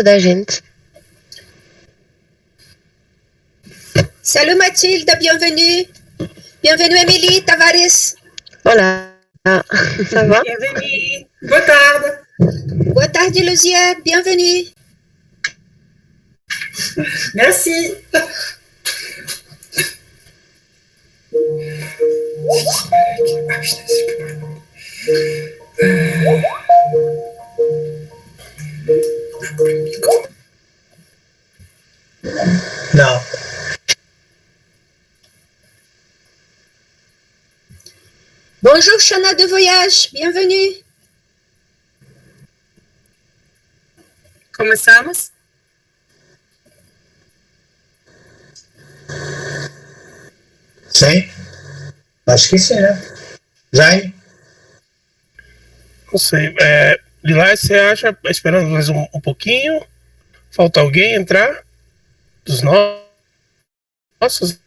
da gente. Salut Mathilde, bienvenue. Bienvenue Émilie Tavares. Olá, ça va? Bienvenue. Boa tarde. Boa tarde, Luzia, bienvenue. Merci. Não. Bonjour Chana de Voyage, bienvenue. Começamos? Sim? Acho que sim, né? Jaime? Não sei. Lilás, você acha, esperando mais um pouquinho? Falta alguém entrar? Dos nossos?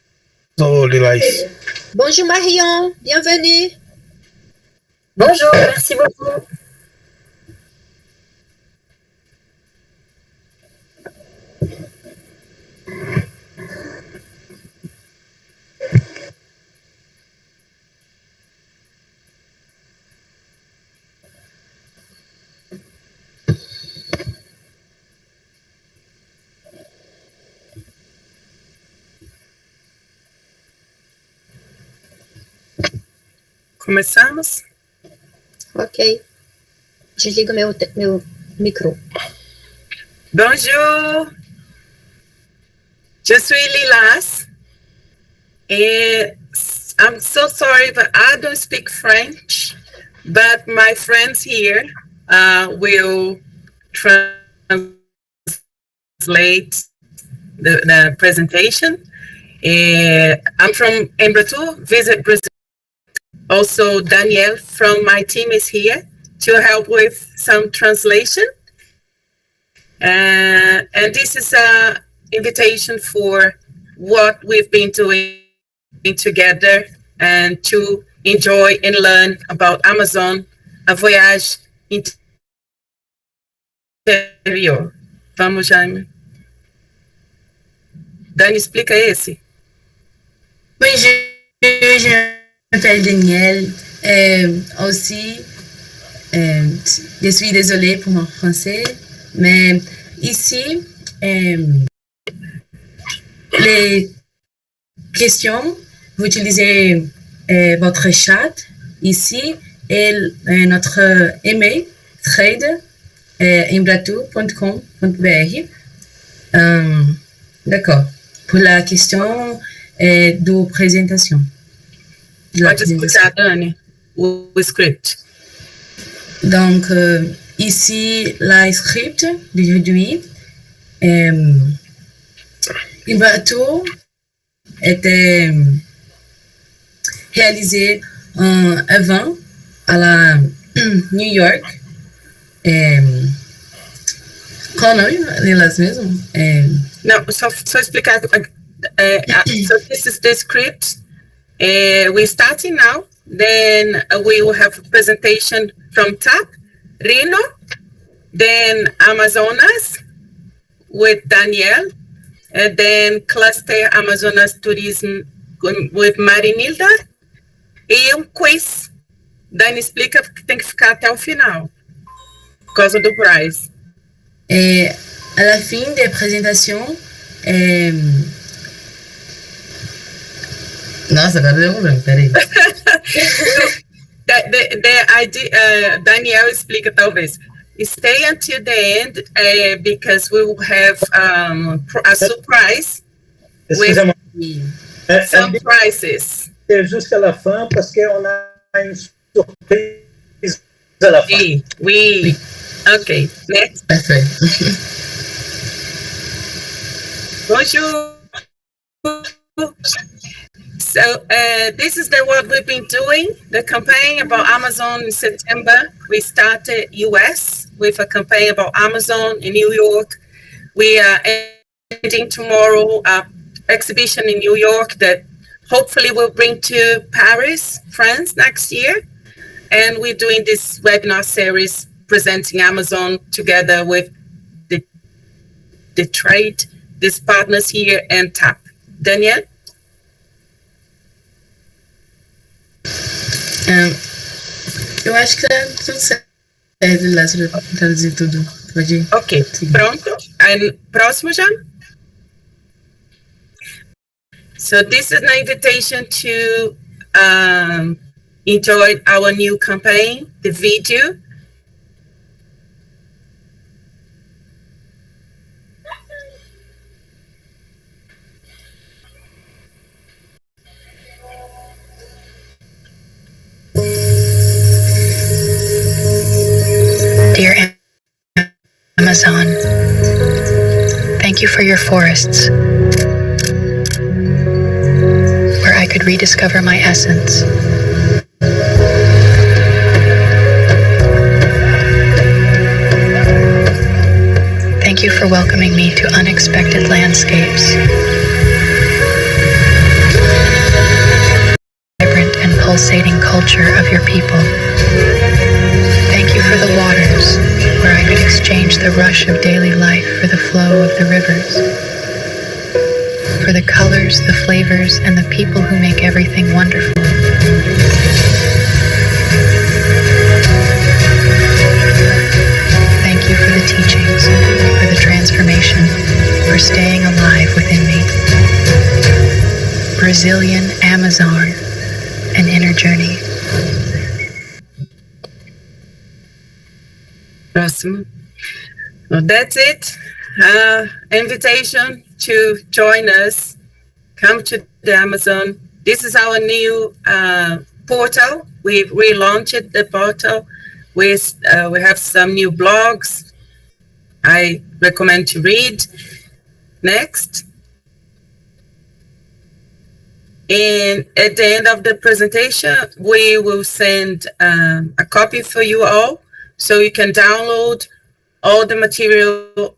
Ou Lilás? Bonjour Marion, bienvenue. Bonjour, merci beaucoup. Começamos? Ok. Desliga meu micro. Bonjour. Je suis Lilas. And I'm so sorry, but I don't speak French. But my friends here will translate the presentation. I'm from Embratur, Visit Brazil. Also, Danielle from my team is here to help with some translation. And this is an invitation for what we've been doing together and to enjoy and learn about Amazon, a voyage interior. Vamos, Jaime. Dani, explica esse. Bonjour, je m'appelle Danielle. Aussi, je suis désolée pour mon français, mais ici, les questions, vous utilisez votre chat ici et notre email trade@embratur.com.br. D'accord. Pour la question de présentation. Pode explicar, Dani, o script. Donc, ici, la script d'aujourd'hui. Embratur était réalisé en avant à la New York. Qual o nome delas mesmo? Não, só explicar. So this is the script. We're starting now. Then we will have a presentation from TAP, Rino, then Amazonas with Danielle, and then Cluster Amazonas Tourism with Marinilda, e quiz. Dani explica que tem que ficar até o final, por causa do prize. À la fin des présentations, nossa, agora deu um branco, peraí. The idea, Danielle explica talvez. Stay until the end because we will have a surprise with some prizes. Jusqu'à la fin, parce qu'on a une surprise à la fin. Oui. Okay, next. Parfait. Bonjour. So this is what we've been doing, the campaign about Amazon in September. We started US with a campaign about Amazon in New York. We are ending tomorrow an exhibition in New York that hopefully will bring to Paris, France next year. And we're doing this webinar series presenting Amazon together with the the trade, these partners here and TAP. Daniel? Eu acho que tá tudo certo lá, se eu traduzir tudo. Pode ir. Ok, pronto. And próximo já? So this is an invitation to enjoy our new campaign, the video. Dear Amazon, thank you for your forests, where I could rediscover my essence. Thank you for welcoming me to unexpected landscapes, vibrant and pulsating culture of your people. Thank you for the waters, where I could exchange the rush of daily life for the flow of the rivers, for the colors, the flavors, and the people who make everything wonderful. Thank you for the teachings, for the transformation, for staying alive within me. Brazilian Amazon, an inner journey. Próximo. Well, that's it. Invitation to join us. Come to the Amazon. This is our new portal. We've relaunched the portal. We have some new blogs I recommend to read. Next. And at the end of the presentation, we will send a copy for you all, so you can download all the material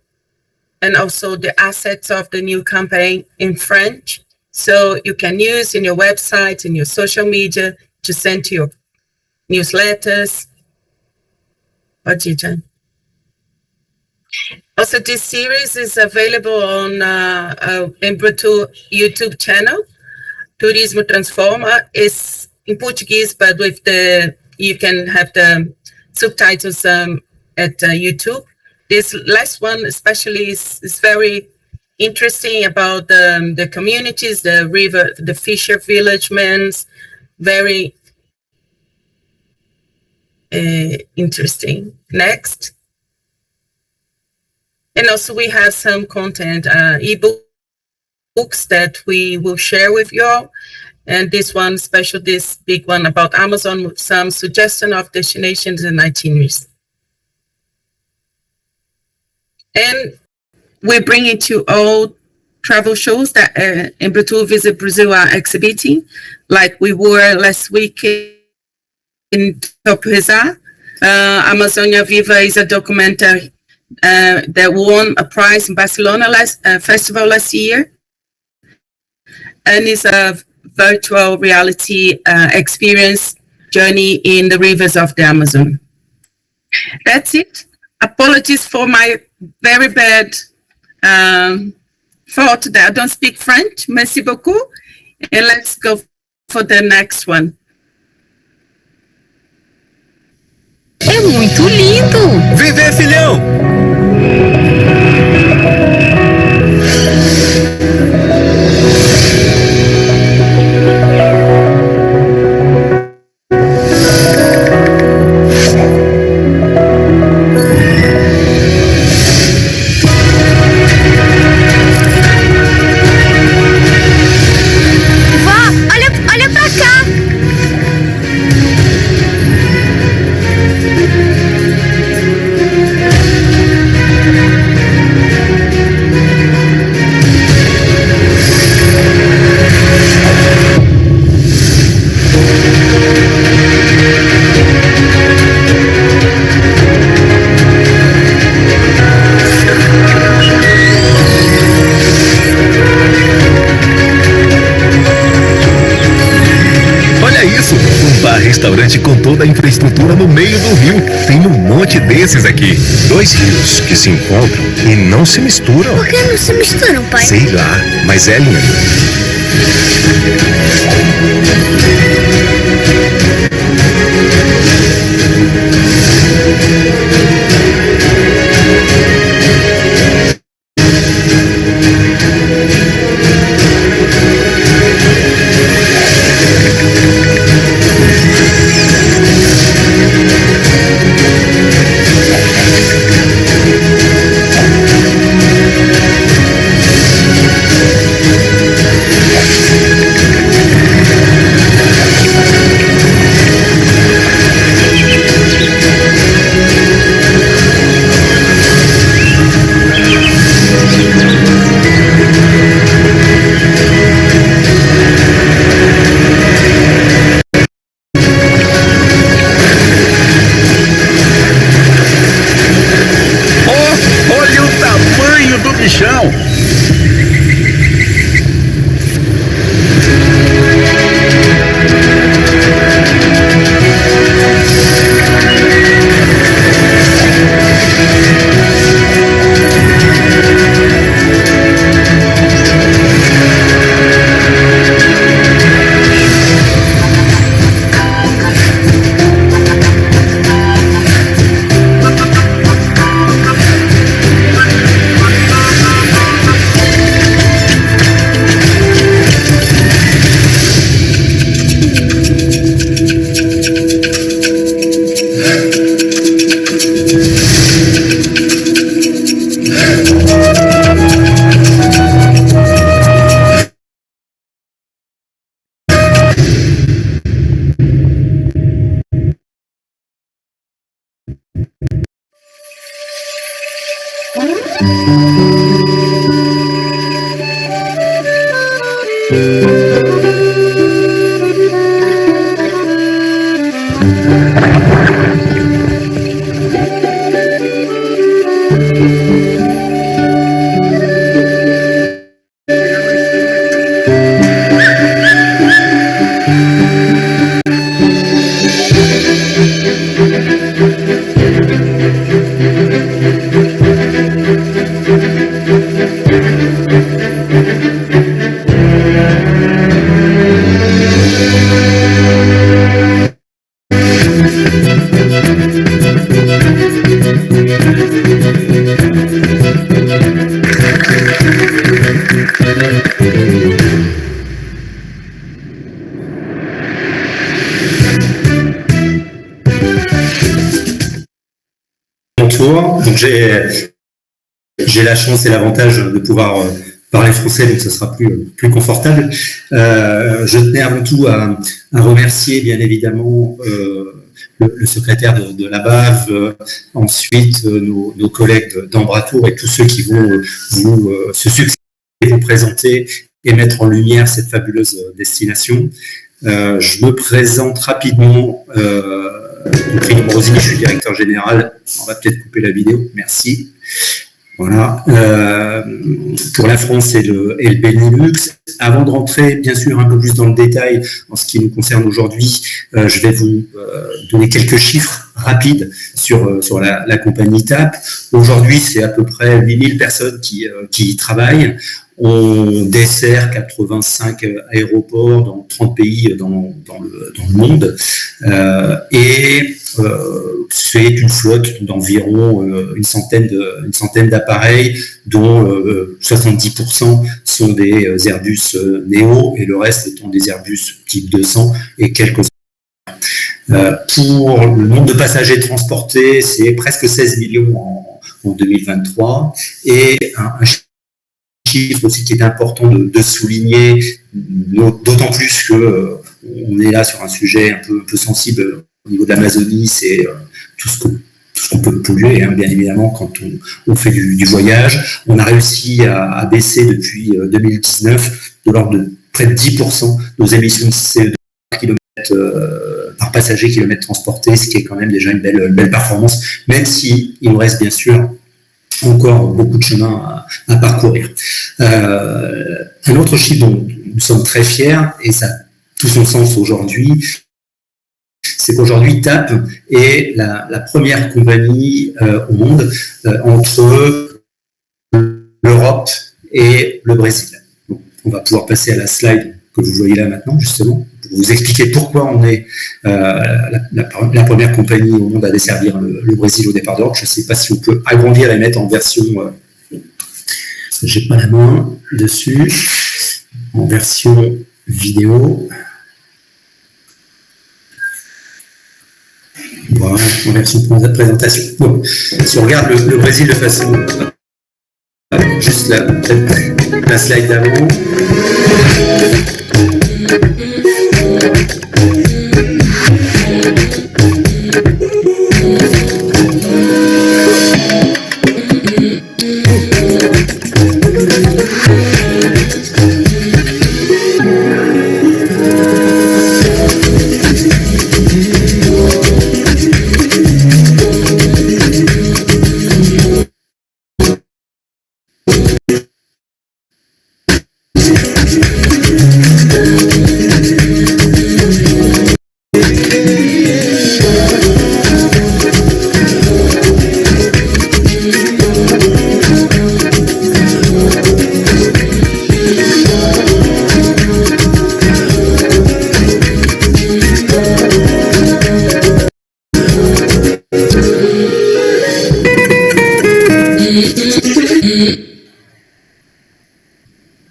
and also the assets of the new campaign in French, so you can use in your website, in your social media, to send to your newsletters. Also, this series is available on Embrutu YouTube channel. Turismo Transforma is in Portuguese, but with you can have the subtitles at YouTube. This last one especially is very interesting about the communities, the river, the fisher villagemen. Very interesting. Next. And also we have some content, ebooks that we will share with you all. And this one special, this big one about Amazon with some suggestion of destinations and itineraries. And we bring it to all travel shows that Embrutu Visit Brazil are exhibiting, like we were last week in Topeza. Amazonia Viva is a documentary that won a prize in Barcelona festival last year, and it's a virtual reality experience journey in the rivers of the Amazon. That's it. Apologies for my very bad fault that I don't speak French. Merci beaucoup. And let's go for the next one. É muito lindo! Viver, filhão! Vó, olha pra cá! toda a infraestrutura no meio do rio. Tem um monte desses aqui. 2 rios que se encontram e não se misturam. Por que não se misturam, pai? Sei lá, mas é lindo. Olha o tamanho do bichão! Donc j'ai la chance et l'avantage de pouvoir parler français, donc ce sera plus confortable. Je tenais avant tout à remercier bien évidemment le secrétaire de la BAV, ensuite nos collègues d'Embratour et tous ceux qui vont se succéder, vous présenter et mettre en lumière cette fabuleuse destination. Je me présente rapidement. Philippe Rosini, je suis directeur général. On va peut-être couper la vidéo. Merci. Voilà. Pour la France et le Benelux. Avant de rentrer, bien sûr, un peu plus dans le détail en ce qui nous concerne aujourd'hui, je vais vous donner quelques chiffres rapides sur la compagnie TAP. Aujourd'hui, c'est à peu près 8000 personnes qui y travaillent. On dessert 85 aéroports dans 30 pays dans le monde. Et c'est une flotte d'environ une centaine d'appareils, dont 70% sont des Airbus Neo et le reste étant des Airbus type 200 et quelques pour le nombre de passagers transportés, c'est presque 16 millions en 2023 et un chiffre aussi qui est important de souligner, d'autant plus que on est là sur un sujet un peu sensible au niveau de l'Amazonie, c'est tout ce qu'on peut polluer, hein, bien évidemment, quand on fait du voyage. On a réussi à baisser depuis 2019 de l'ordre de près de 10% nos émissions de CO2 par passager kilomètre transporté, ce qui est quand même déjà une belle performance, même s'il nous reste bien sûr encore beaucoup de chemin à parcourir. Un autre chiffre dont nous sommes très fiers, et ça a tout son sens aujourd'hui, c'est qu'aujourd'hui, TAP est la première compagnie au monde entre l'Europe et le Brésil. Donc, on va pouvoir passer à la slide que vous voyez là maintenant, justement, pour vous expliquer pourquoi on est la première compagnie au monde à desservir le Brésil au départ d'Europe. Je ne sais pas si on peut agrandir et mettre en version... j'ai pas la main dessus. En version vidéo. Voilà, en version présentation. Bon, si on regarde le Brésil de façon... juste la slide d'avant.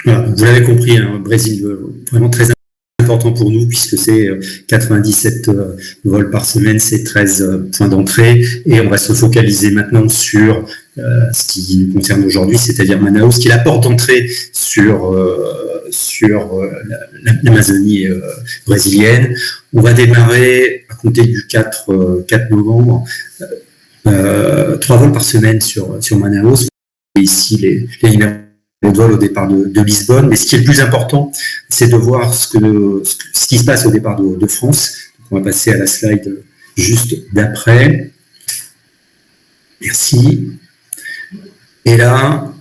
Voilà, vous l'avez compris, hein, Brésil, vraiment très important pour nous puisque c'est 97 vols par semaine, c'est 13 points d'entrée et on va se focaliser maintenant sur ce qui nous concerne aujourd'hui, c'est-à-dire Manaus, qui est la porte d'entrée sur l'Amazonie brésilienne. On va démarrer à compter du 4 novembre, 3 vols par semaine sur Manaus. Et ici, les numéros de vol au départ de Lisbonne. Mais ce qui est le plus important, c'est de voir ce qui se passe au départ de France. Donc, on va passer à la slide juste d'après. Merci. Et là,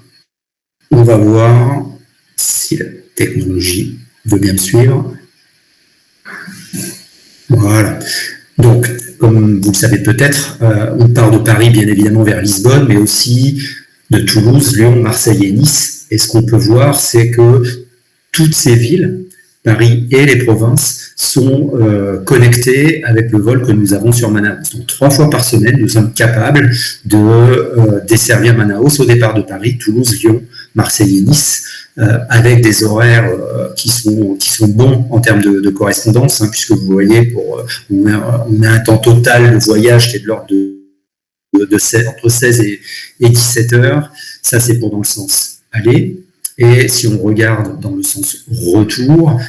on va voir si la technologie veut bien me suivre. Voilà. Donc, comme vous le savez peut-être, on part de Paris, bien évidemment, vers Lisbonne, mais aussi de Toulouse, Lyon, Marseille et Nice. Et ce qu'on peut voir, c'est que toutes ces villes, Paris et les provinces, sont connectées avec le vol que nous avons sur Manaus. Donc 3 fois par semaine, nous sommes capables de desservir Manaus au départ de Paris, Toulouse, Lyon, Marseille et Nice, avec des horaires qui sont bons en termes de correspondance, hein, puisque vous voyez, on a un temps total de voyage qui est de l'ordre entre 16 et 17 heures. Ça, c'est pour dans le sens aller. Et si on regarde dans le sens retour,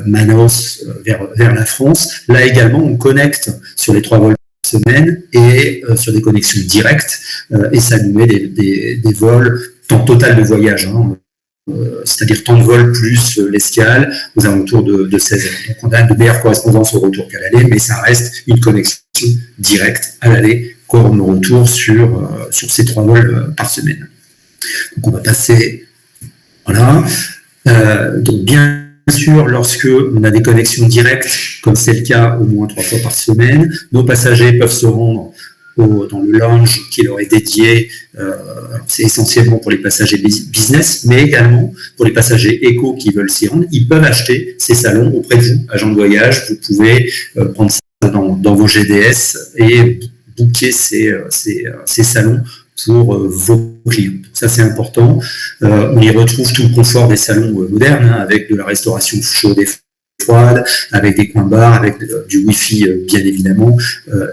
Manaus vers la France, là également, on connecte sur les 3 vols par semaine et sur des connexions directes, et ça nous met des vols, temps total de voyage, hein, c'est-à-dire temps de vol plus l'escale, aux alentours de 16 heures. Donc on a de meilleures correspondances au retour qu'à l'aller, mais ça reste une connexion directe à l'aller comme au retour sur ces 3 vols par semaine. Donc on va passer, voilà. Donc bien sûr, lorsque on a des connexions directes, comme c'est le cas au moins 3 fois par semaine, nos passagers peuvent se rendre dans le lounge qui leur est dédié. C'est essentiellement pour les passagers business, mais également pour les passagers éco qui veulent s'y rendre. Ils peuvent acheter ces salons auprès de vous, agent de voyage. Vous pouvez prendre ça dans vos GDS et booker ces salons pour vos clients. Ça, c'est important. On y retrouve tout le confort des salons modernes, hein, avec de la restauration chaude et froide, avec des coins bars, avec du Wi-Fi, bien évidemment,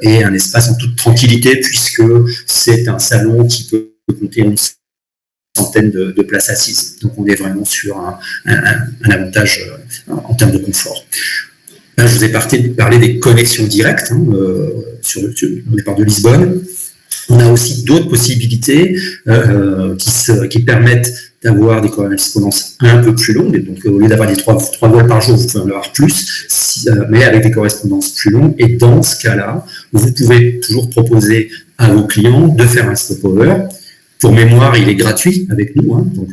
et un espace en toute tranquillité, puisque c'est un salon qui peut compter une centaine de places assises. Donc, on est vraiment sur un avantage en termes de confort. Là, je vous ai parlé des connexions directes, hein, au départ de Lisbonne. On a aussi d'autres possibilités qui permettent d'avoir des correspondances un peu plus longues. Donc, au lieu d'avoir des 3 vols par jour, vous pouvez en avoir plus, mais avec des correspondances plus longues. Et dans ce cas-là, vous pouvez toujours proposer à vos clients de faire un stopover. Pour mémoire, il est gratuit avec nous, hein, donc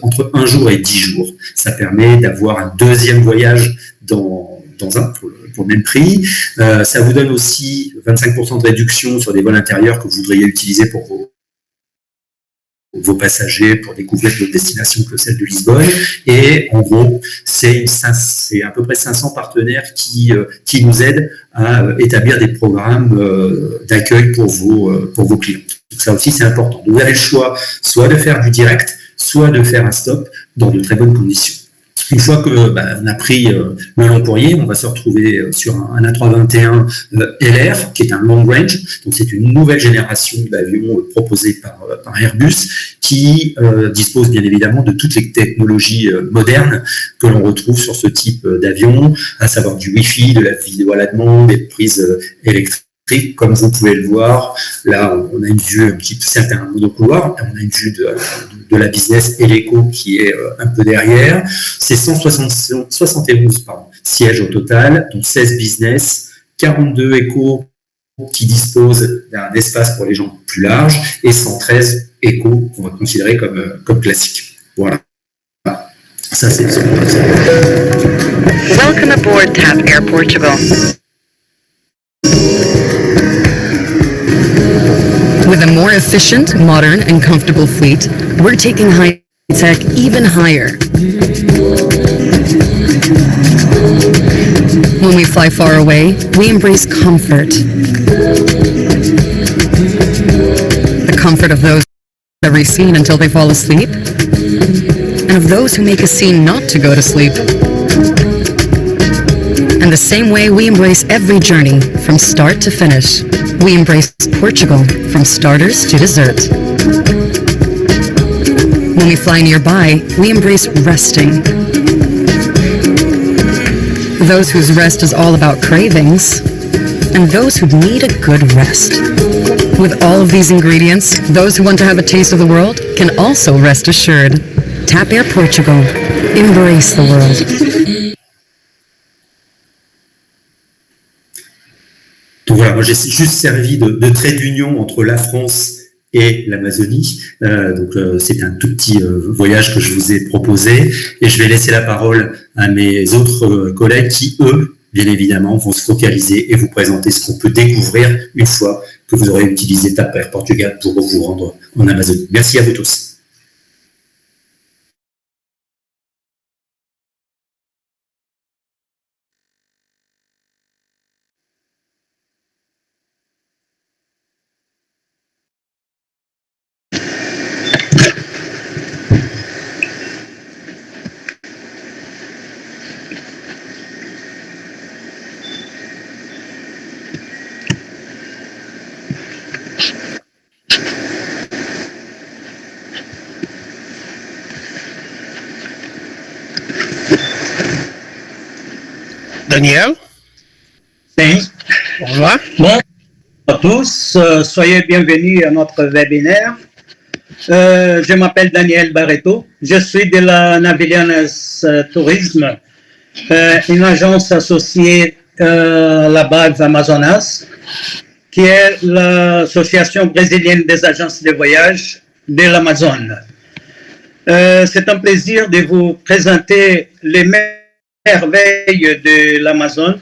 entre 1 jour et 10 jours. Ça permet d'avoir un deuxième voyage dans dans un pour le même prix. Ça vous donne aussi 25% de réduction sur des vols intérieurs que vous voudriez utiliser pour vos passagers pour découvrir d'autres destinations que celle de Lisbonne. Et en gros, c'est à peu près 500 partenaires qui nous aident à établir des programmes d'accueil pour vos clients. Donc ça aussi, c'est important. Vous avez le choix soit de faire du direct, soit de faire un stop dans de très bonnes conditions. Une fois que on a pris le long courrier, on va se retrouver sur un A321 LR, qui est un long range. Donc c'est une nouvelle génération d'avions proposée par Airbus, qui dispose bien évidemment de toutes les technologies modernes que l'on retrouve sur ce type d'avion, à savoir du Wi-Fi, de la vidéo à la demande, des prises électriques. Comme vous pouvez le voir, là, on a une vue c'est un monocouloir, on a une vue de la business et l'éco qui est un peu derrière. C'est 171 sièges au total, dont 16 business, 42 éco qui disposent d'un espace pour les gens plus large et 113 éco qu'on va considérer comme classique. Voilà. Ça, c'est ce qu'on va. Welcome aboard TAP Air Portugal. With a more efficient, modern, and comfortable fleet, we're taking high-tech even higher. When we fly far away, we embrace comfort. The comfort of those every scene until they fall asleep, and of those who make a scene not to go to sleep. And the same way we embrace every journey from start to finish. We embrace Portugal from starters to dessert. When we fly nearby, we embrace resting. Those whose rest is all about cravings, and those who need a good rest. With all of these ingredients, those who want to have a taste of the world can also rest assured. TAP Air Portugal. Embrace the world. Donc voilà, moi j'ai juste servi de trait d'union entre la France et l'Amazonie. C'est un tout petit voyage que je vous ai proposé et je vais laisser la parole à mes autres collègues qui, eux, bien évidemment, vont se focaliser et vous présenter ce qu'on peut découvrir une fois que vous aurez utilisé TAP Air Portugal pour vous rendre en Amazonie. Merci à vous tous. Daniel? Sim. Bonjour. Bonjour à tous, soyez bienvenus à notre webinaire. Je m'appelle Daniel Barreto, je suis de la Navillanes Tourisme, une agence associée à la base Amazonas, qui est l'association brésilienne des agences de voyage de l'Amazone. C'est un plaisir de vous présenter les merveilles de l'Amazone.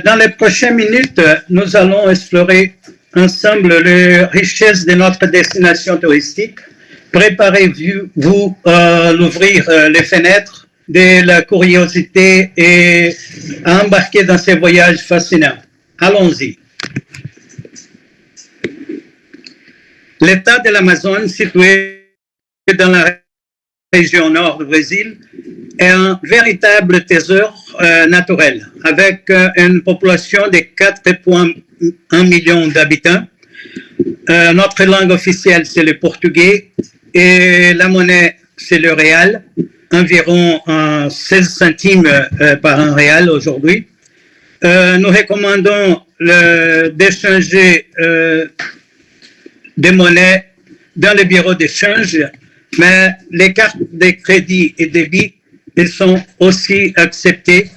Dans les prochaines minutes, nous allons explorer ensemble les richesses de notre destination touristique. Préparez-vous à ouvrir les fenêtres de la curiosité et à embarquer dans ces voyages fascinants. Allons-y. L'État de l'Amazone, situé dans la région nord du Brésil, est un véritable trésor naturel, avec une population de 4,1 millions d'habitants. Notre langue officielle, c'est le portugais, et la monnaie, c'est le réal, environ 16 centimes par un réal aujourd'hui. Nous recommandons d'échanger des monnaies dans les bureaux d'échange, mais les cartes de crédit et débit, ils sont aussi acceptés,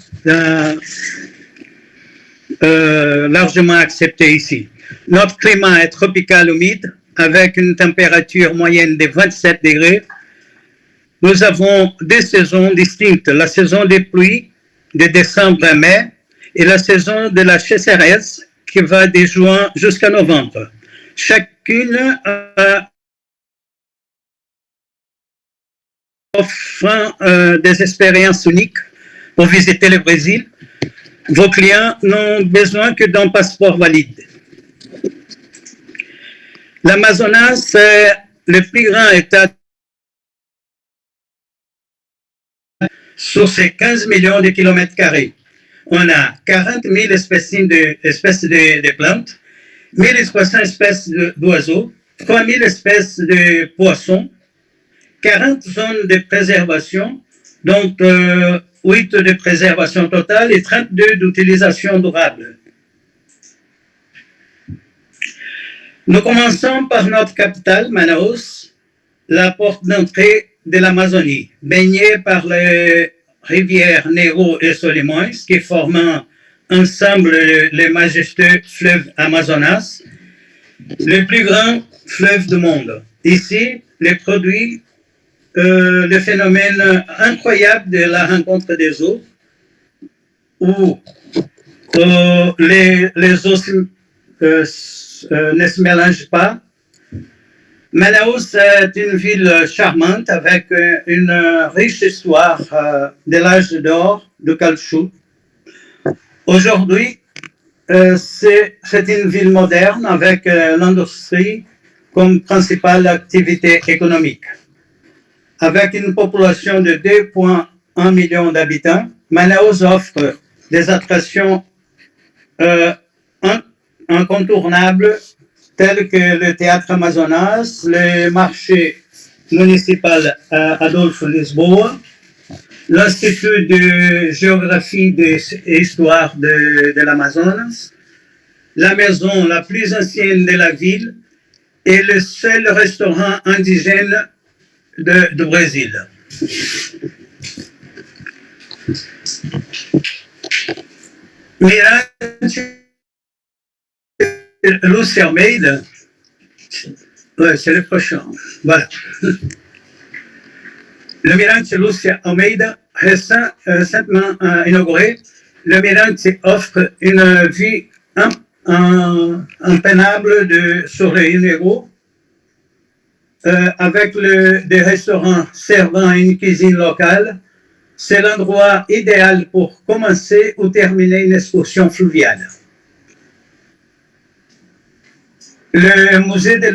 largement acceptés ici. Notre climat est tropical humide avec une température moyenne de 27 degrés. Nous avons deux saisons distinctes, la saison des pluies de décembre à mai et la saison de la sécheresse qui va de juin jusqu'à novembre. Chacune offre des expériences uniques pour visiter le Brésil. Vos clients n'ont besoin que d'un passeport valide. L'Amazonas est le plus grand État sur ces 15 millions de kilomètres carrés. On a 40 000 espèces de plantes, 1300 espèces d'oiseaux, 3000 espèces de poissons, 40 zones de préservation, donc 8 de préservation totale et 32 d'utilisation durable. Nous commençons par notre capitale, Manaus, la porte d'entrée de l'Amazonie, baignée par les rivières Negro et Solimões, qui forment ensemble le majestueux fleuve Amazonas, le plus grand fleuve du monde. Ici, les produits le phénomène incroyable de la rencontre des eaux, où les eaux ne se mélangent pas. Manaus est une ville charmante avec une riche histoire de l'âge d'or du caoutchouc. Aujourd'hui, c'est une ville moderne avec l'industrie comme principale activité économique. Avec une population de 2,1 millions d'habitants, Manaus offre des attractions incontournables telles que le théâtre Amazonas, le marché municipal Adolfo Lisboa, l'Institut de géographie et histoire de l'Amazonas, la maison la plus ancienne de la ville et le seul restaurant indigène du Brésil. Mirante Lúcia Almeida, ouais, c'est le prochain, voilà. Le Mirante Lúcia Almeida, récemment inauguré, le Mirante offre une vue impénétrable sur le Rio Negro, avec des restaurants servant une cuisine locale. C'est l'endroit idéal pour commencer ou terminer une excursion fluviale. Le musée de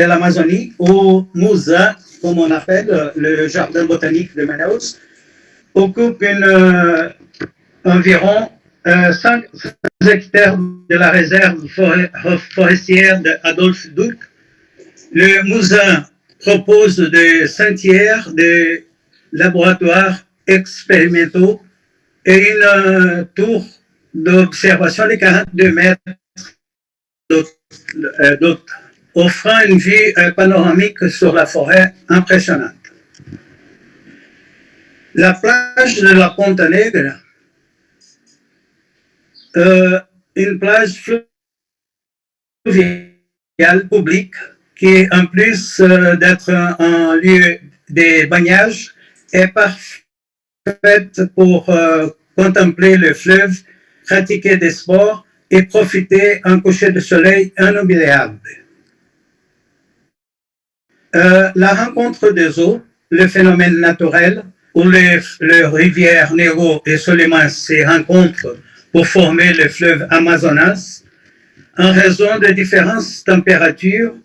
l'Amazonie, ou MUSA, comme on appelle le jardin botanique de Manaus, occupe environ 5 hectares de la réserve forestière d'Adolphe Duc. Le MUSA propose des sentiers, des laboratoires expérimentaux et une tour d'observation de 42 mètres offrant une vue panoramique sur la forêt impressionnante. La plage de la Ponta Negra, une plage fluviale publique qui, en plus d'être un lieu de baignage, est parfaite pour contempler le fleuve, pratiquer des sports et profiter d'un coucher de soleil inoubliable. La rencontre des eaux, le phénomène naturel où les rivières Negro et Solimões se rencontrent pour former le fleuve Amazonas, en raison de différentes températures,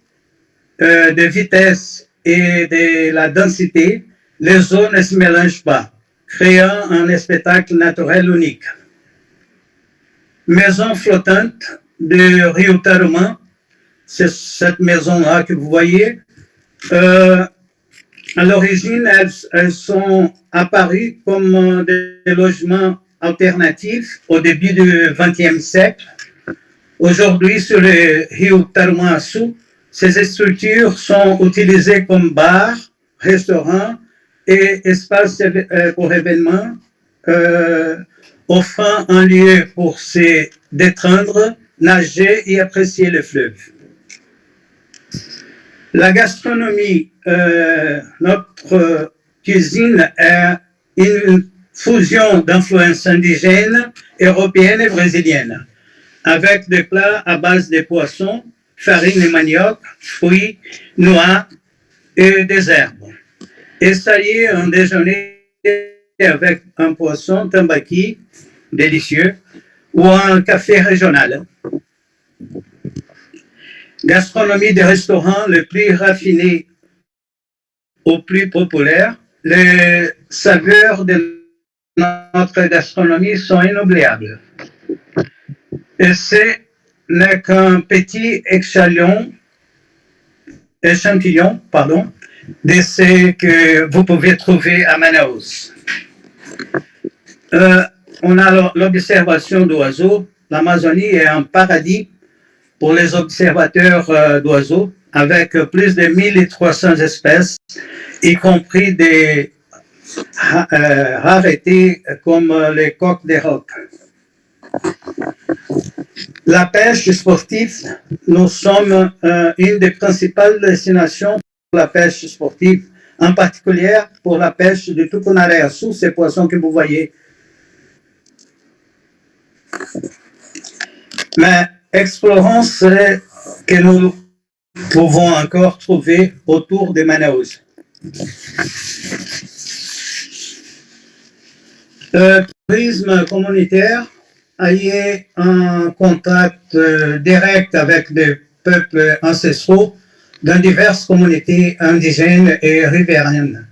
de vitesse et de la densité, les eaux ne se mélangent pas, créant un spectacle naturel unique. Maison flottante de Rio Tarumã, c'est cette maison-là que vous voyez. À l'origine, elles sont apparues comme des logements alternatifs au début du XXe siècle. Aujourd'hui, sur le Rio Tarumã-Açu, ces structures sont utilisées comme bars, restaurants et espaces pour événements, offrant un lieu pour se détendre, nager et apprécier le fleuve. La gastronomie, notre cuisine est une fusion d'influences indigènes, européennes et brésiliennes, avec des plats à base de poissons, farine et manioc, fruits, noix et des herbes. Essayez un déjeuner avec un poisson tambaqui, délicieux, ou un café régional. Gastronomie des restaurants le plus raffiné au plus populaire, les saveurs de notre gastronomie sont inoubliables. Et ce n'est qu'un petit échantillon, de ce que vous pouvez trouver à Manaus. On a l'observation d'oiseaux. L'Amazonie est un paradis pour les observateurs d'oiseaux, avec plus de 1300 espèces, y compris des raretés comme les coqs des rocs. La pêche sportive, nous sommes une des principales destinations pour la pêche sportive, en particulier pour la pêche de tucunaré-açu, ces poissons que vous voyez. Mais explorons ce que nous pouvons encore trouver autour de Manaus. Le tourisme communautaire a eu un contact direct avec des peuples ancestraux dans diverses communautés indigènes et riveraines.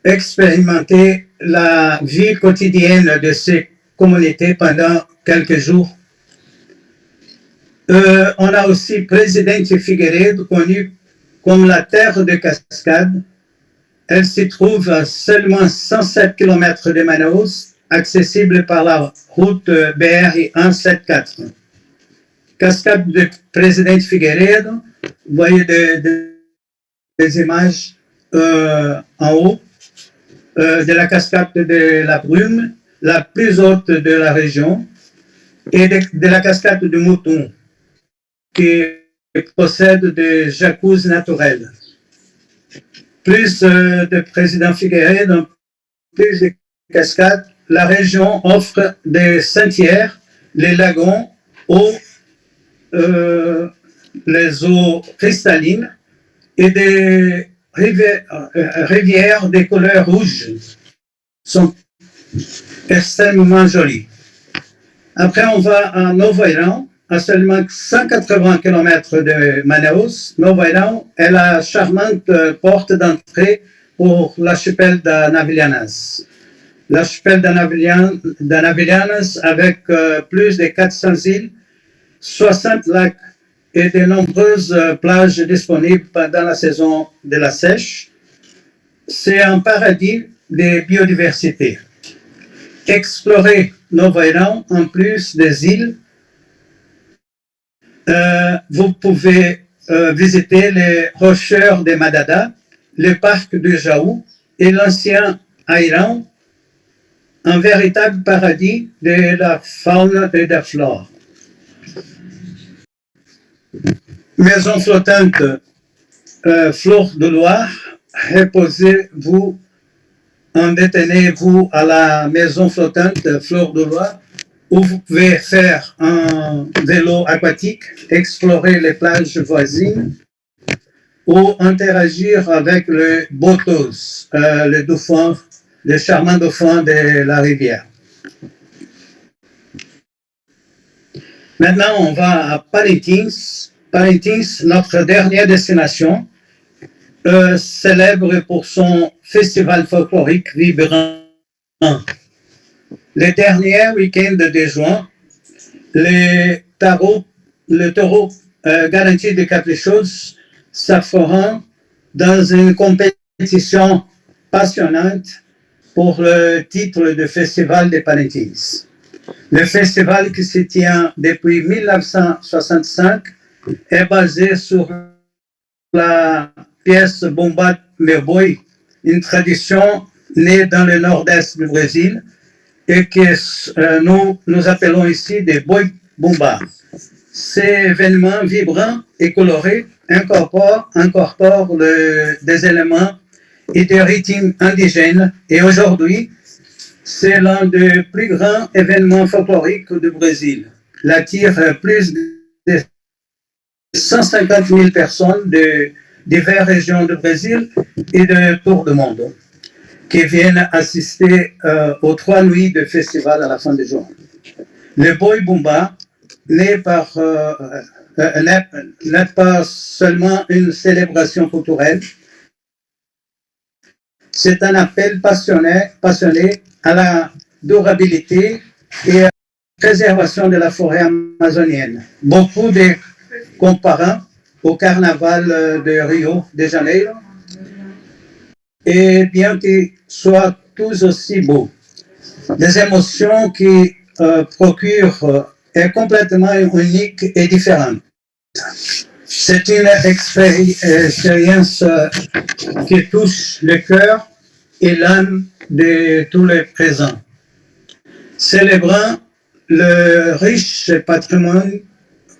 Expérimenter la vie quotidienne de ces communautés pendant quelques jours. On a aussi Presidente Figueiredo, connue comme la terre de cascades. Elle se trouve à seulement 107 km de Manaus, accessible par la route BR 174. Cascade de Presidente Figueiredo, vous voyez des images en haut de la cascade de la Brume, la plus haute de la région, et de la cascade de Mouton, qui possède des jacuzzis naturels. Plus de Président Figueiredo, plus de cascades, la région offre des sentiers, les lagons, les eaux cristallines et des rivières de couleur rouge sont extrêmement jolies. Après, on va à Novo Airão, à seulement 180 km de Manaus. Novo Airão est la charmante porte d'entrée pour l'archipel d'Anavilhanas. L'archipel d'Anavilhanas avec plus de 400 îles, 60 lacs et de nombreuses plages disponibles pendant la saison de la sèche. C'est un paradis de biodiversité. Explorer Novo Airão, en plus des îles, vous pouvez visiter les rocheurs de Madada, le parc de Jaú et l'ancien Airão, un véritable paradis de la faune et de la flore. Maison flottante Fleur de Loire, reposez-vous, détenez-vous à la maison flottante Fleur de Loire, où vous pouvez faire un vélo aquatique, explorer les plages voisines ou interagir avec le botos, le dauphin, le charmant dauphin de la rivière. Maintenant, on va à Parintins. Parintins, notre dernière destination, célèbre pour son festival folklorique vibrant. Le dernier week-end de juin, le taureau garanti de Caprichos s'affrontent dans une compétition passionnante pour le titre de Festival de Parintins. Le festival qui se tient depuis 1965 est basé sur la pièce Bomba Meu Boi, une tradition née dans le nord-est du Brésil et que nous appelons ici des Boi Bomba. Ces événements vibrants et colorés incorpore des éléments et des rythmes indigènes. Et aujourd'hui, c'est l'un des plus grands événements folkloriques du Brésil. Il attire plus de 150 000 personnes de diverses régions du Brésil et de tout le monde qui viennent assister aux 3 nuits de festival à la fin du jour. Le Boi Bumba n'est pas seulement une célébration culturelle, c'est un appel passionné à la durabilité et à la préservation de la forêt amazonienne. Beaucoup de comparant au carnaval de Rio de Janeiro, et bien qu'ils soient tous aussi beaux. Des émotions qui procurent est complètement unique et différente. C'est une expérience qui touche le cœur et l'âme de tous les présents, célébrant le riche patrimoine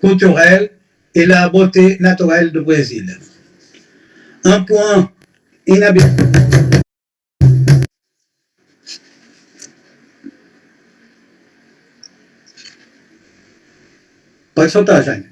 culturel et la beauté naturelle du Brésil. Un point inhabituel. Pode soltar, Jaime.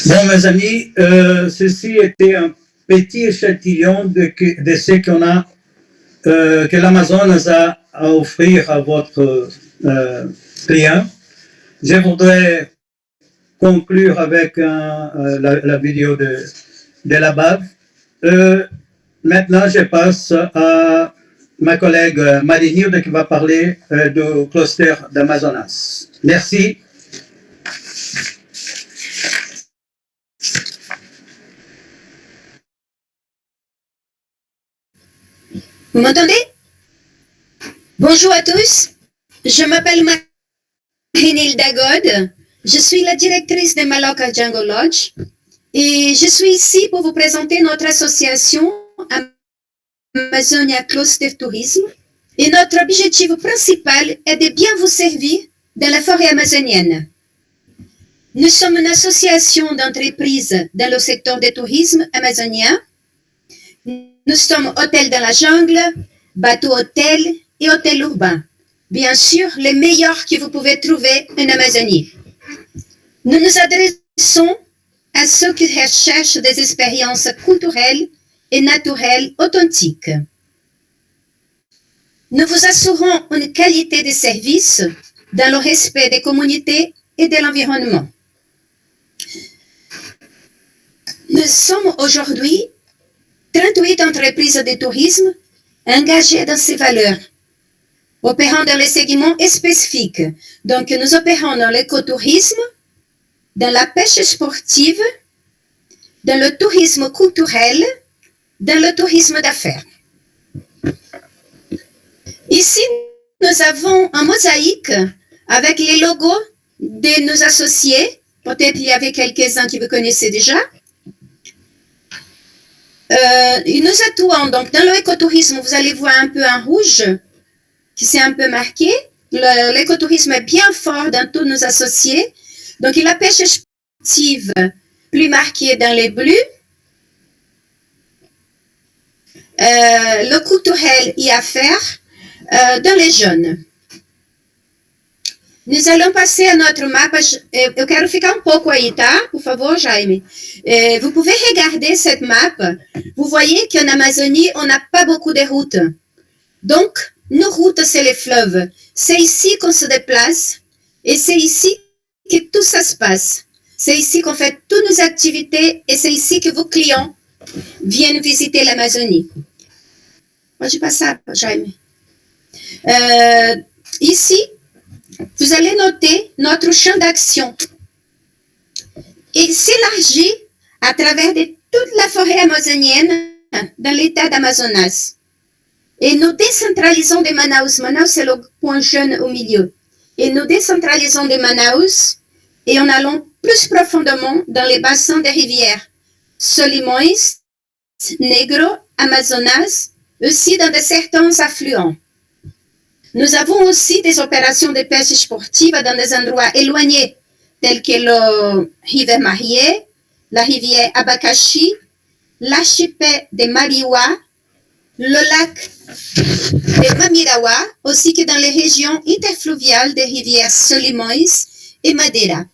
Bon, mes amis, ceci était un petit échantillon de ce qu'on a, que l'Amazonas a à offrir à votre client. Je voudrais conclure avec la vidéo de la bave. Maintenant, je passe à ma collègue Marinilde qui va parler du cluster d'Amazonas. Merci. Vous m'entendez? Bonjour à tous, je m'appelle Marinilde Dagod, je suis la directrice de Maloca Jungle Lodge et je suis ici pour vous présenter notre association Amazonia Cluster Tourisme et notre objectif principal est de bien vous servir dans la forêt amazonienne. Nous sommes une association d'entreprises dans le secteur du tourisme amazonien. Nous sommes hôtel dans la jungle, bateau-hôtel et hôtel urbain. Bien sûr, les meilleurs que vous pouvez trouver en Amazonie. Nous nous adressons à ceux qui recherchent des expériences culturelles et naturelles authentiques. Nous vous assurons une qualité de service dans le respect des communautés et de l'environnement. Nous sommes aujourd'hui 38 entreprises de tourisme engagées dans ces valeurs, opérant dans les segments spécifiques. Donc, nous opérons dans l'écotourisme, dans la pêche sportive, dans le tourisme culturel, dans le tourisme d'affaires. Ici, nous avons un mosaïque avec les logos de nos associés. Peut-être il y avait quelques-uns que vous connaissez déjà. Nous actuons donc dans l'écotourisme, vous allez voir un peu en rouge, qui s'est un peu marqué. L'écotourisme est bien fort dans tous nos associés. Donc, la pêche sportive, plus marquée dans les bleus. Le culturel et affaires dans les jaunes. Nous allons passer à notre mapa. Eu quero ficar um pouco aí, tá? Por favor, Jaime. Vous pouvez regarder cette map. Vous voyez qu'en Amazonie, on n'a pas beaucoup de routes. Donc, nos routes, c'est les fleuves. C'est ici qu'on se déplace et c'est ici que tout ça se passe. C'est ici qu'on fait toutes nos activités et c'est ici que vos clients viennent visiter l'Amazonie. Pode passar, Jaime. Ici, vous allez noter notre champ d'action. Il s'élargit à travers de toute la forêt amazonienne dans l'état d'Amazonas. Et nous décentralisons de Manaus. Manaus, c'est le point jaune au milieu. Et nous décentralisons de Manaus et en allant plus profondément dans les bassins des rivières. Solimões, Negro, Amazonas, aussi dans certains affluents. Nous avons aussi des opérations de pêche sportive dans des endroits éloignés, tels que le rivière Marié, la rivière Abacaxi, l'archipel de Mariwa, le lac de Mamirawa, ainsi que dans les régions interfluviales des rivières Solimões et Madeira.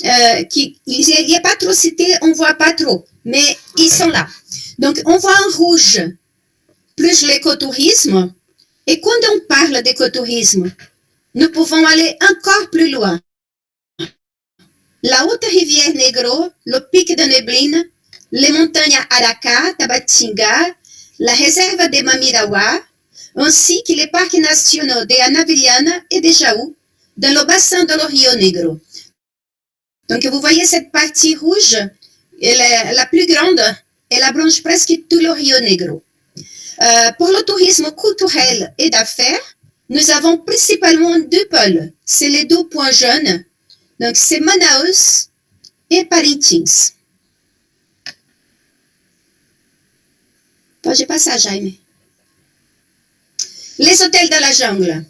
Il n'est pas trop cité, on ne voit pas trop, mais ils sont là. Donc, on voit en rouge plus l'écotourisme. Et quand on parle d'écotourisme, nous pouvons aller encore plus loin. La haute rivière Negro, le pic de Neblina, les montagnes Aracá, Tabatinga, la réserve de Mamirawa, ainsi que les parcs nationaux de Anavilhana et de Jaú, dans le bassin de le Rio Negro. Donc, vous voyez cette partie rouge, elle est la plus grande, elle abrange presque tout le Rio Negro. Pour le tourisme culturel et d'affaires, nous avons principalement deux pôles. C'est les deux points jaunes. Donc, c'est Manaus et Parintins. Pode passar, Jaime. Les hôtels de la jungle.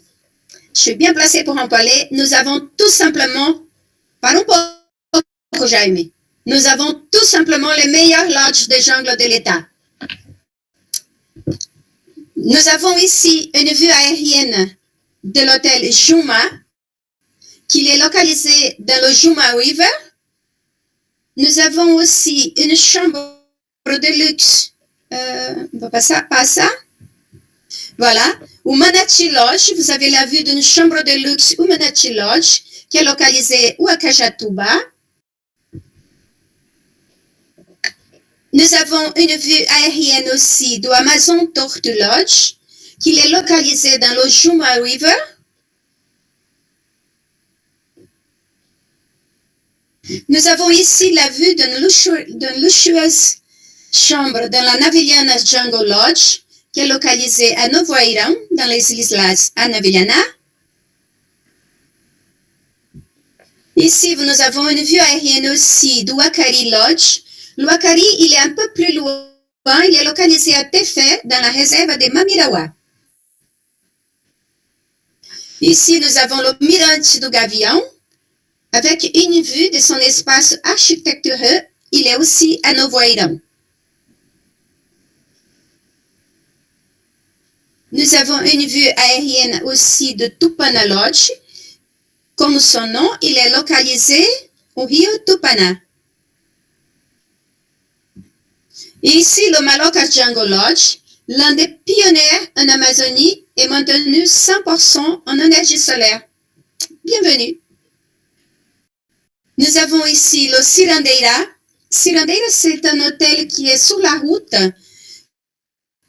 Je suis bien placée pour en parler. Nous avons tout simplement, parlons pour Jaime, nous avons tout simplement les meilleurs lodges de jungle de l'État. Nous avons ici une vue aérienne de l'hôtel Juma, qui est localisé dans le Juma River. Nous avons aussi une chambre de luxe, on va passer. Voilà, au Manachi Lodge, vous avez la vue d'une chambre de luxe au Manachi Lodge, qui est localisée au Acajatuba. Nous avons une vue aérienne aussi de Amazon Tortu Lodge, qui est localisé dans le Juma River. Nous avons ici la vue d'une luxueuse chambre dans la Anavilhana Jungle Lodge, qui est localisée à Novo Airão, dans les Islas Anavilhana. Ici, nous avons une vue aérienne aussi du Wakari Lodge. Le Wakari, il est un peu plus loin, il est localisé à Tefé, dans la réserve de Mamirawa. Ici, nous avons le Mirante du Gavião, avec une vue de son espace architectureux, il est aussi à Novo Airão. Nous avons une vue aérienne aussi de Tupana Lodge. Comme son nom, il est localisé au Rio Tupana. Et ici, le Maloca Jungle Lodge, l'un des pionniers en Amazonie, est maintenu 100% en énergie solaire. Bienvenue. Nous avons ici le Cirandeira. Cirandeira, c'est un hôtel qui est sur la route,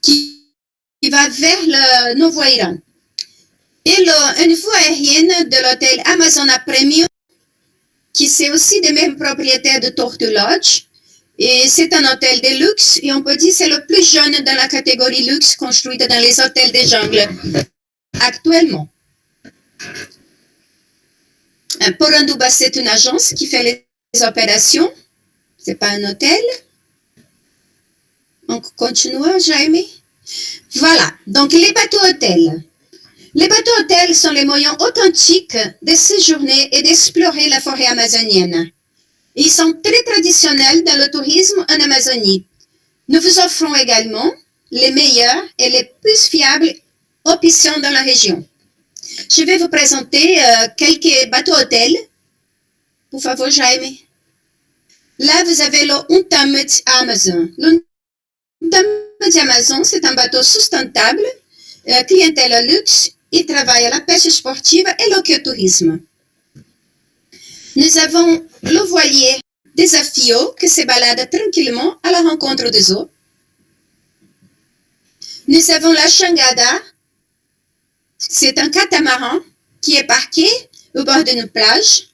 qui va vers le Novo Airão. Et une vue aérienne de l'hôtel Amazona Premium, qui c'est aussi des mêmes propriétaires de Tortu Lodge. Et c'est un hôtel de luxe, et on peut dire que c'est le plus jeune dans la catégorie luxe construite dans les hôtels de jungle actuellement. Poranduba, c'est une agence qui fait les opérations. C'est pas un hôtel. On continue, Jaime. Voilà, donc les bateaux-hôtels. Les bateaux-hôtels sont les moyens authentiques de séjourner et d'explorer la forêt amazonienne. Ils sont très traditionnels dans le tourisme en Amazonie. Nous vous offrons également les meilleurs et les plus fiables options dans la région. Je vais vous présenter quelques bateaux-hôtels. Por favor, Jaime. Là, vous avez le Untamed Amazon. Le Untamed Amazon, c'est un bateau sustentable, clientèle luxe, il travaille à la pêche sportive et l'écotourisme. Nous avons le voilier Desafio qui se balade tranquillement à la rencontre des eaux. Nous avons la Changada. C'est un catamaran qui est parqué au bord d'une plage.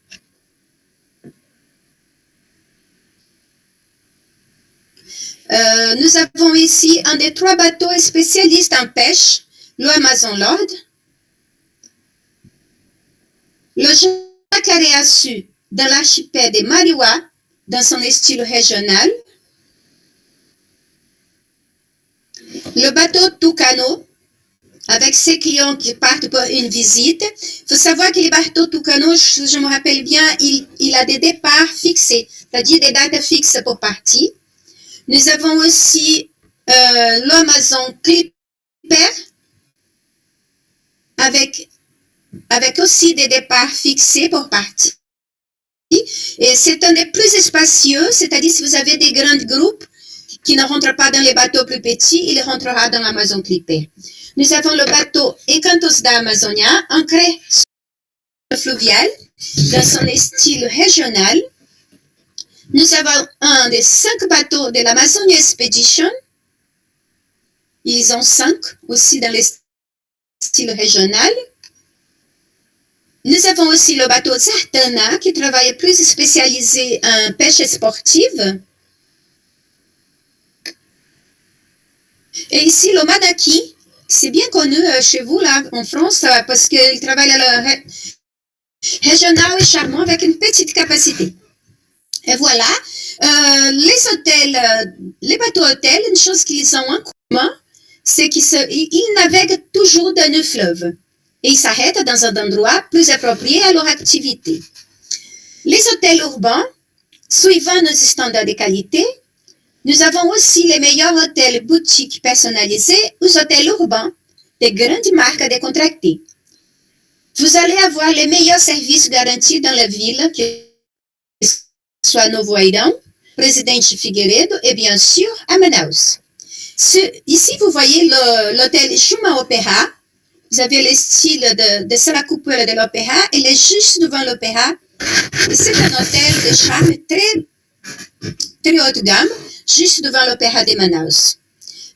Nous avons ici un des 3 bateaux spécialistes en pêche, le Amazon Lord. Le Jacareaçu dans l'archipel de Mariwa, dans son style régional. Le bateau Tucano, avec ses clients qui partent pour une visite. Il faut savoir que les bateaux Tucano, je me rappelle bien, il a des départs fixés, c'est-à-dire des dates fixes pour partir. Nous avons aussi l'Amazon Clipper, avec aussi des départs fixés pour partir. Et c'est un des plus spacieux, c'est-à-dire si vous avez des grands groupes qui ne rentrent pas dans les bateaux plus petits, il rentrera dans l'Amazon Clipper. Nous avons le bateau Encantos da Amazonia, ancré sur le fluvial, dans son style régional. Nous avons un des 5 bateaux de l'Amazonia Expedition. Ils ont 5 aussi dans le style régional. Nous avons aussi le bateau Zartana qui travaille plus spécialisé en pêche sportive. Et ici, le Manaki, c'est bien connu chez vous, là, en France, parce qu'il travaille à la régional et charmant avec une petite capacité. Et voilà, les hôtels, les bateaux-hôtels, une chose qu'ils ont en commun, c'est qu'ils naviguent toujours dans le fleuve. Et ils s'arrêtent dans un endroit plus approprié à leur activité. Les hôtels urbains, suivant nos standards de qualité, nous avons aussi les meilleurs hôtels boutiques personnalisés aux hôtels urbains des grandes marques décontractées. Vous allez avoir les meilleurs services garantis dans la ville, que soit Novo Airão, Presidente Figueiredo et bien sûr à Manaus. Ici, vous voyez l'hôtel Chuma Opéra. Vous avez le style de la coupole de l'opéra. Il est juste devant l'opéra. C'est un hôtel de charme très haute gamme, juste devant l'opéra de Manaus.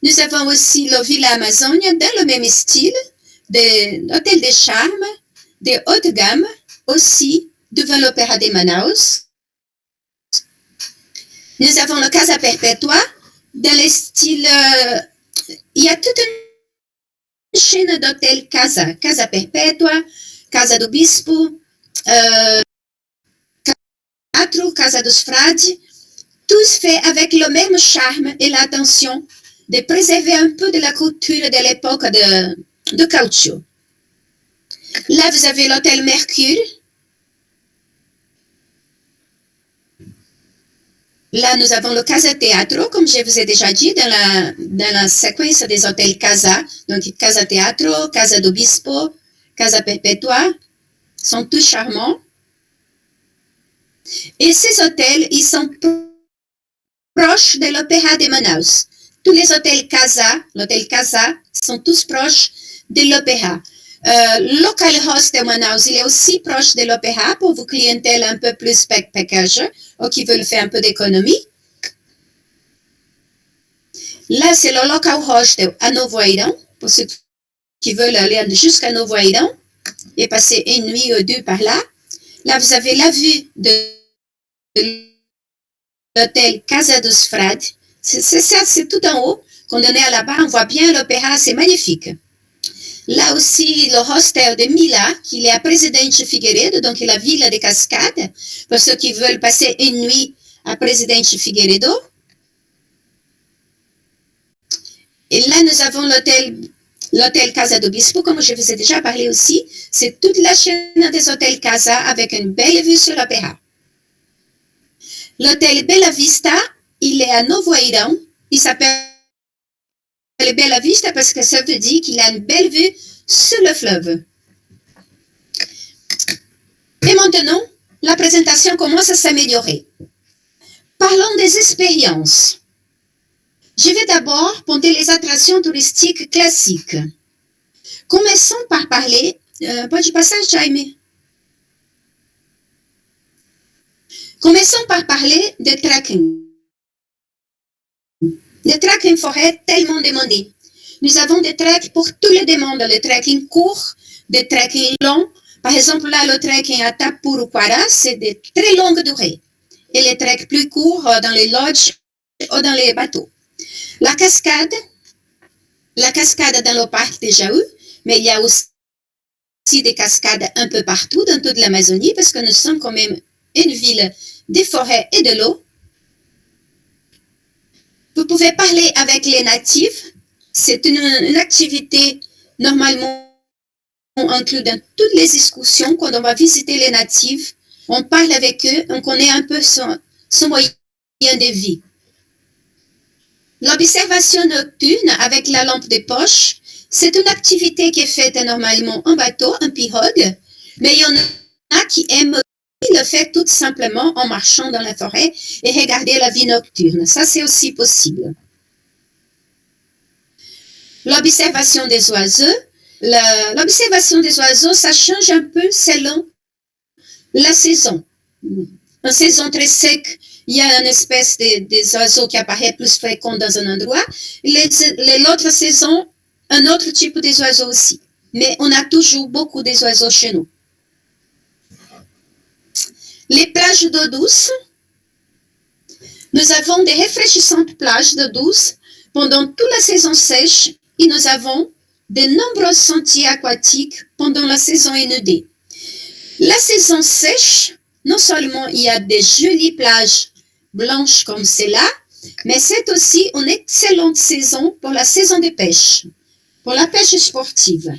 Nous avons aussi le Villa Amazonia dans le même style, l'hôtel de charme, de haute gamme, aussi devant l'opéra de Manaus. Nous avons le Casa Perpetua dans le style... il y a toute une chaîne d'hôtels Casa Perpetua, Casa do Bispo, Casa dos Frades, tous faits avec le même charme et l'attention de préserver un peu de la culture de l'époque de caoutchouc. Là, vous avez l'hôtel Mercure. Là, nous avons le Casa Teatro, comme je vous ai déjà dit, dans la séquence des hôtels Casa. Donc, Casa Teatro, Casa do Bispo, Casa Perpetua, sont tous charmants. Et ces hôtels, ils sont proches de l'opéra de Manaus. Tous les hôtels Casa, l'hôtel Casa, sont tous proches de l'opéra. Local Hostel Manaus, il est aussi proche de l'opéra pour vos clientèles un peu plus backpackers ou qui veulent faire un peu d'économie. Là, c'est le Local Hostel à Novo Airão, pour ceux qui veulent aller jusqu'à Novo Airão et passer une nuit ou 2 par là. Là, vous avez la vue de l'hôtel Casa dos Frades. C'est tout en haut. Quand on est là-bas, on voit bien l'opéra, c'est magnifique. Là aussi, le hostel de Mila, qui est à Presidente Figueiredo, donc la ville de Cascade, pour ceux qui veulent passer une nuit à Presidente Figueiredo. Et là, nous avons l'hôtel Casa do Bispo, comme je vous ai déjà parlé aussi. C'est toute la chaîne des hôtels Casa avec une belle vue sur l'opéra. L'hôtel Bella Vista, il est à Novo Airão. Il s'appelle Bella Vista parce que ça veut dire qu'il a une belle vue sur le fleuve. Et maintenant, la présentation commence à s'améliorer. Parlons des expériences. Je vais d'abord pointer les attractions touristiques classiques. Commençons par parler... pode passar, Jaime? Commençons par parler de trekking. Le trekking forêt tellement demandé. Nous avons des treks pour tous les demandes, le trekking court, des trekking longs. Par exemple, là, le trekking à Tapuruquara, c'est de très longue durée. Et les treks plus courts dans les lodges ou dans les bateaux. La cascade dans le parc de Jaú, mais il y a aussi des cascades un peu partout dans toute l'Amazonie parce que nous sommes quand même une ville des forêts et de l'eau. Vous pouvez parler avec les natifs. C'est une activité normalement inclue dans toutes les excursions. Quand on va visiter les natifs, on parle avec eux, on connaît un peu son moyen de vie. L'observation nocturne avec la lampe de poche, c'est une activité qui est faite normalement en bateau, en pirogue, mais il y en a qui aiment le faire tout simplement en marchant dans la forêt et regarder la vie nocturne. Ça, c'est aussi possible. L'observation des oiseaux. L'observation des oiseaux, ça change un peu selon la saison. En saison très sec, il y a une espèce des oiseaux qui apparaît plus fréquent dans un endroit. L'autre saison, un autre type des oiseaux aussi. Mais on a toujours beaucoup des oiseaux chez nous. Les plages d'eau douce. Nous avons des rafraîchissantes plages d'eau douce pendant toute la saison sèche et nous avons de nombreux sentiers aquatiques pendant la saison inondée. La saison sèche, non seulement il y a des jolies plages blanches comme celle-là, mais c'est aussi une excellente saison pour la saison de pêche, pour la pêche sportive.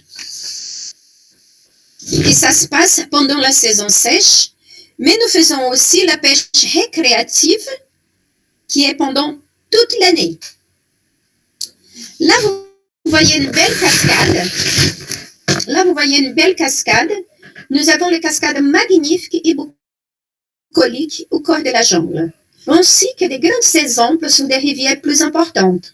Et ça se passe pendant la saison sèche, mais nous faisons aussi la pêche récréative qui est pendant toute l'année. Là, vous voyez une belle cascade. Nous avons les cascades magnifiques et bucoliques au cœur de la jungle, ainsi que des grands exemples sur des rivières plus importantes.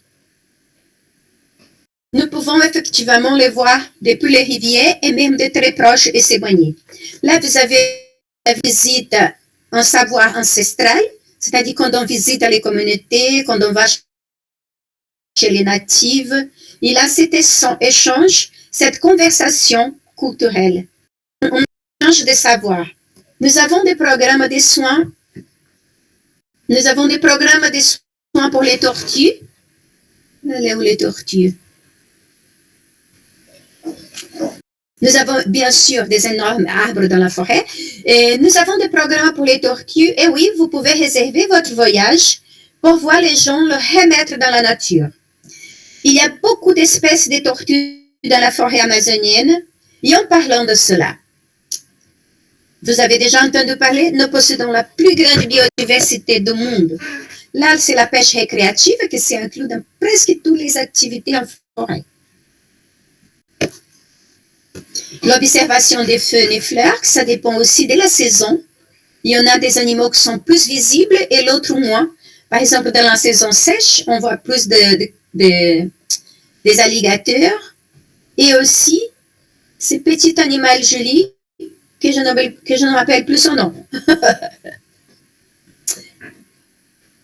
Nous pouvons effectivement les voir depuis les rivières et même de très proches et s'éloigner. Là, vous avez la visite en savoir ancestral, c'est-à-dire quand on visite les communautés, quand on va chez les natifs. Il a cet échange, cette conversation culturelle. On échange des savoirs. Nous avons des programmes de soins. Nous avons des programmes de soins pour les tortues. Elle est où les tortues? Nous avons bien sûr des énormes arbres dans la forêt. Et nous avons des programmes pour les tortues. Et oui, vous pouvez réserver votre voyage pour voir les gens le remettre dans la nature. Il y a beaucoup d'espèces de tortues dans la forêt amazonienne. Et en parlant de cela, vous avez déjà entendu parler, nous possédons la plus grande biodiversité du monde. Là, c'est la pêche récréative qui s'inclut dans presque toutes les activités en forêt. L'observation des feuilles et fleurs, ça dépend aussi de la saison. Il y en a des animaux qui sont plus visibles et l'autre moins. Par exemple, dans la saison sèche, on voit plus des alligators et aussi ces petits animaux jolis que je ne rappelle plus son nom.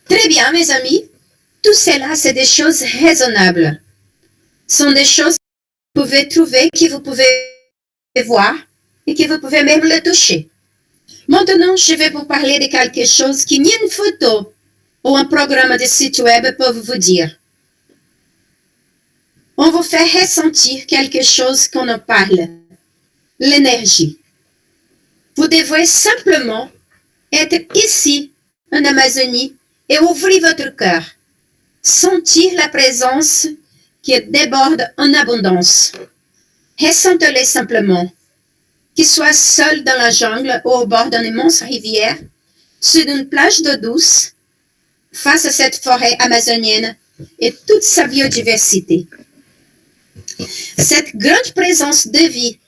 Très bien, mes amis. Tout cela, c'est des choses raisonnables. Ce sont des choses que vous pouvez trouver, que vous pouvez voir et que vous pouvez même le toucher. Maintenant, je vais vous parler de quelque chose que ni une photo ou un programme de site web peuvent vous dire. On vous fait ressentir quelque chose qu'on en parle, l'énergie. Vous devez simplement être ici, en Amazonie, et ouvrir votre cœur. Sentir la présence qui déborde en abondance. Ressentez-le simplement. Qu'il soit seul dans la jungle ou au bord d'une immense rivière, sur une plage d'eau douce, face à cette forêt amazonienne et toute sa biodiversité. Cette grande présence de vie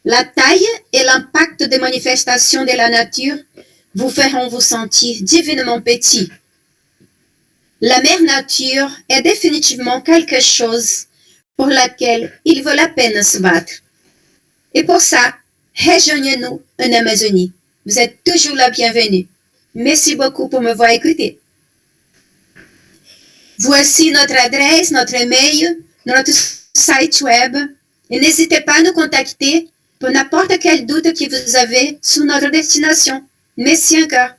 La taille et l'impact des manifestations de la nature vous feront vous sentir divinement petit. La mère nature est définitivement quelque chose pour laquelle il vaut la peine de se battre. Et pour ça, rejoignez-nous en Amazonie. Vous êtes toujours la bienvenue. Merci beaucoup pour me voir écouter. Voici notre adresse, notre email, notre site web. Et n'hésitez pas à nous contacter pour n'importe quel doute que vous avez sur notre destination. Merci encore.